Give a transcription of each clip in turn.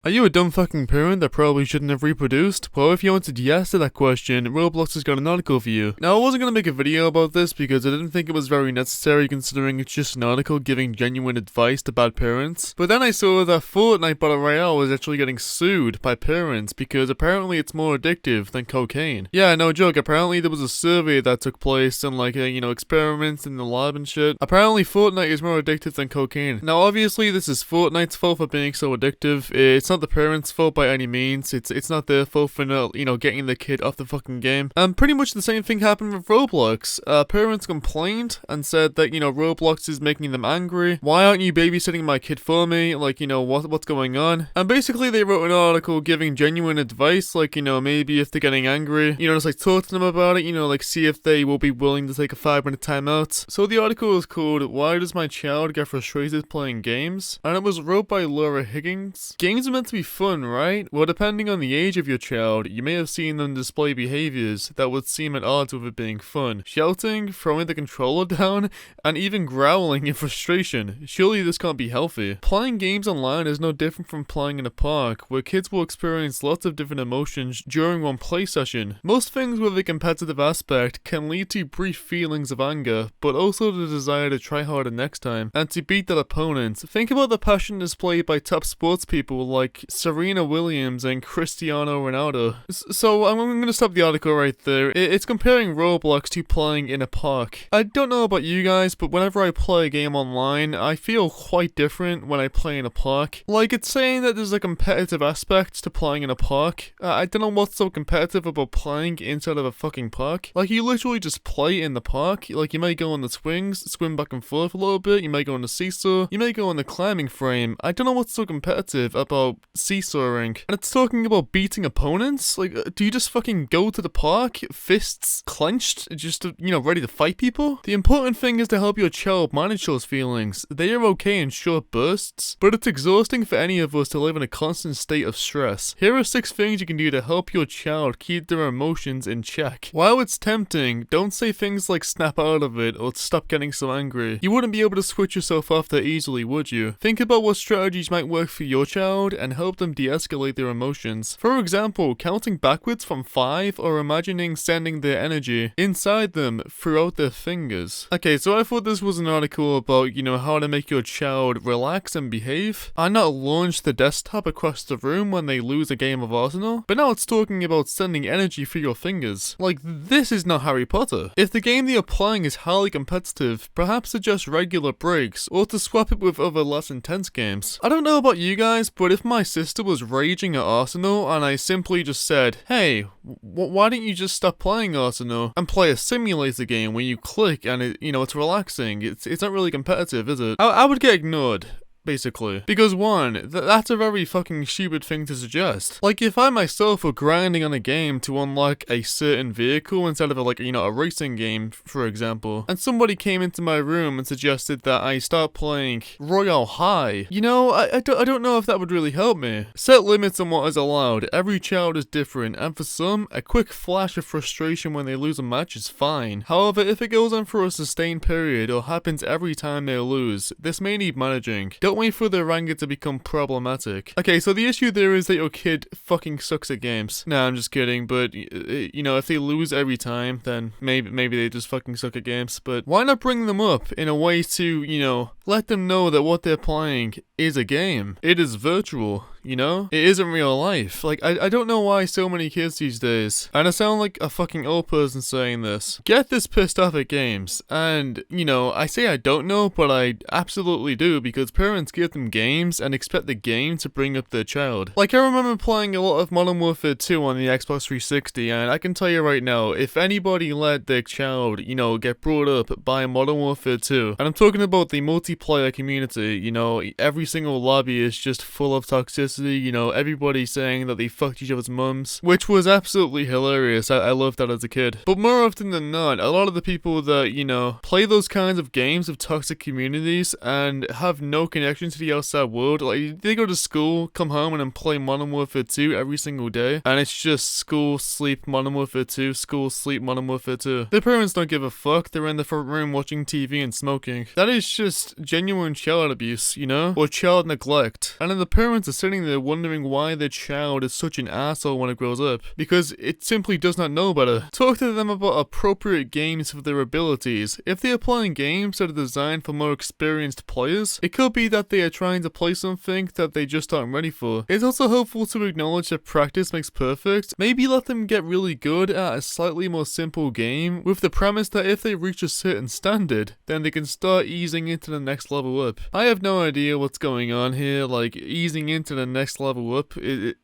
Are you a dumb fucking parent that probably shouldn't have reproduced? Well, if you answered yes to that question, Roblox has got an article for you. Now, I wasn't gonna make a video about this because I didn't think it was very necessary considering it's just an article giving genuine advice to bad parents. But then I saw that Fortnite Battle Royale was actually getting sued by parents because apparently it's more addictive than cocaine. Yeah, no joke, apparently there was a survey that took place and experiments in the lab and shit. Apparently Fortnite is more addictive than cocaine. Now, obviously this is Fortnite's fault for being so addictive. It's not the parents' fault by any means. It's not their fault for not, getting the kid off the fucking game. Pretty much the same thing happened with Roblox. Parents complained and said that, Roblox is making them angry. Why aren't you babysitting my kid for me? What's going on? And basically they wrote an article giving genuine advice, maybe if they're getting angry, just talk to them about it, see if they will be willing to take a 5-minute timeout. So the article is called "Why Does My Child Get Frustrated Playing Games?" and it was wrote by Laura Higgins. Games are meant to be fun, right? Well, depending on the age of your child, you may have seen them display behaviors that would seem at odds with it being fun. Shouting, throwing the controller down, and even growling in frustration. Surely this can't be healthy. Playing games online is no different from playing in a park, where kids will experience lots of different emotions during one play session. Most things with a competitive aspect can lead to brief feelings of anger, but also the desire to try harder next time, and to beat that opponent. Think about the passion displayed by top sports people like Serena Williams and Cristiano Ronaldo. So I'm gonna stop the article right there. It's comparing Roblox to playing in a park. I don't know about you guys, but whenever I play a game online, I feel quite different when I play in a park. It's saying that there's a competitive aspect to playing in a park. I don't know what's so competitive about playing inside of a fucking park. You literally just play in the park. You may go on the swings, swim back and forth a little bit, you may go on the seesaw, you may go on the climbing frame. I don't know what's so competitive about seesawing. And it's talking about beating opponents? Do you just fucking go to the park, fists clenched, just to, ready to fight people? The important thing is to help your child manage those feelings. They are okay in short bursts, but it's exhausting for any of us to live in a constant state of stress. Here are 6 things you can do to help your child keep their emotions in check. While it's tempting, don't say things like snap out of it or stop getting so angry. You wouldn't be able to switch yourself off that easily, would you? Think about what strategies might work for your child and help them de-escalate their emotions. For example, counting backwards from 5 or imagining sending their energy inside them throughout their fingers. Okay, so I thought this was an article about, how to make your child relax and behave and not launch the desktop across the room when they lose a game of Arsenal. But now it's talking about sending energy through your fingers. This is not Harry Potter. If the game that you're playing is highly competitive, perhaps suggest regular breaks or to swap it with other less intense games. I don't know about you guys, but if my sister was raging at Arsenal and I simply just said, hey, why don't you just stop playing Arsenal and play a simulator game where you click and it's relaxing. It's not really competitive, is it? I would get ignored. Basically. Because one, that's a very fucking stupid thing to suggest. If I myself were grinding on a game to unlock a certain vehicle instead of a racing game, for example, and somebody came into my room and suggested that I start playing Royale High, I don't know if that would really help me. Set limits on what is allowed. Every child is different, and for some, a quick flash of frustration when they lose a match is fine. However, if it goes on for a sustained period or happens every time they lose, this may need managing. Don't wait for their anger to become problematic. Okay, so the issue there is that your kid fucking sucks at games. Nah, I'm just kidding, but, if they lose every time, then maybe they just fucking suck at games. But why not bring them up in a way to, let them know that what they're playing is a game. It is virtual, It isn't real life. I don't know why so many kids these days, and I sound like a fucking old person saying this, get this pissed off at games. And, I say I don't know, but I absolutely do, because parents give them games and expect the game to bring up their child. I remember playing a lot of Modern Warfare 2 on the Xbox 360, and I can tell you right now, if anybody let their child, get brought up by Modern Warfare 2, and I'm talking about the multiplayer community, every single lobby is just full of toxicity, everybody saying that they fucked each other's mums, which was absolutely hilarious. I loved that as a kid. But more often than not, a lot of the people that, play those kinds of games of toxic communities and have no connection to the outside world, they go to school, come home and then play Modern Warfare 2 every single day, and it's just school, sleep, Modern Warfare 2, school, sleep, Modern Warfare 2. Their parents don't give a fuck, they're in the front room watching TV and smoking. That is just genuine child abuse, or child neglect. And then the parents are sitting sitting there wondering why their child is such an asshole when it grows up, because it simply does not know better. Talk to them about appropriate games for their abilities. If they are playing games that are designed for more experienced players, it could be that they are trying to play something that they just aren't ready for. It's also helpful to acknowledge that practice makes perfect. Maybe let them get really good at a slightly more simple game, with the premise that if they reach a certain standard, then they can start easing into the next level up. I have no idea what's going on here, like easing into the next level up.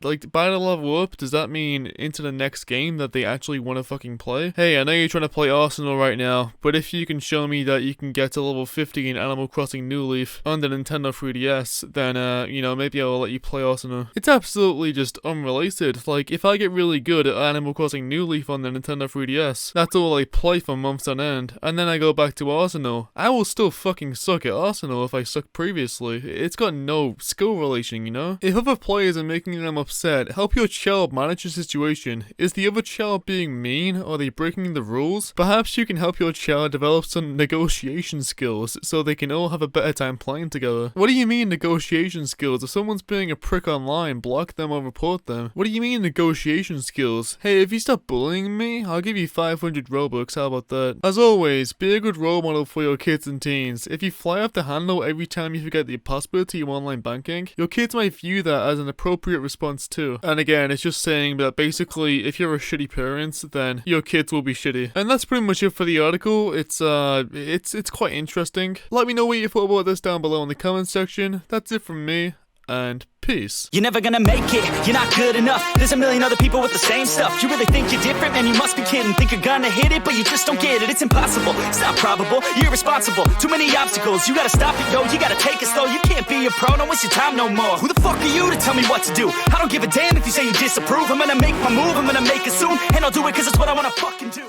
Like by the level up, does that mean into the next game that they actually want to fucking play? Hey, I know you're trying to play Arsenal right now, but if you can show me that you can get to level 50 in Animal Crossing New Leaf on the Nintendo 3DS, then you know, maybe I'll let you play Arsenal. It's absolutely just unrelated. Like, if I get really good at Animal Crossing New Leaf on the Nintendo 3DS, that's all I play for months on end, and then I go back to Arsenal, I will still fucking suck at Arsenal if I sucked previously. It's got no skill relation, you know? If other players are making them upset, help your child manage the situation. Is the other child being mean? Are they breaking the rules? Perhaps you can help your child develop some negotiation skills so they can all have a better time playing together. What do you mean negotiation skills? If someone's being a prick online, block them or report them. What do you mean negotiation skills? Hey, if you stop bullying me, I'll give you 500 Robux, how about that? As always, be a good role model for your kids and teens. If you fly off the handle every time you forget the password to your online banking, your kids might view that as an appropriate response too. And again, it's just saying that basically, if you're a shitty parent, then your kids will be shitty. And that's pretty much it for the article. It's quite interesting. Let me know what you thought about this down below in the comment section. That's it from me, and peace. You're never gonna make it, you're not good enough. There's a million other people with the same stuff. You really think you're different? Man, you must be kidding. Think you're gonna hit it, but you just don't get it. It's impossible, it's not probable, you're irresponsible. Too many obstacles, you gotta stop it, yo. You gotta take it slow, you can't be a pro. Don't waste your time no more. Who the fuck are you to tell me what to do? I don't give a damn if you say you disapprove. I'm gonna make my move, I'm gonna make it soon, and I'll do it cause it's what I wanna fucking do.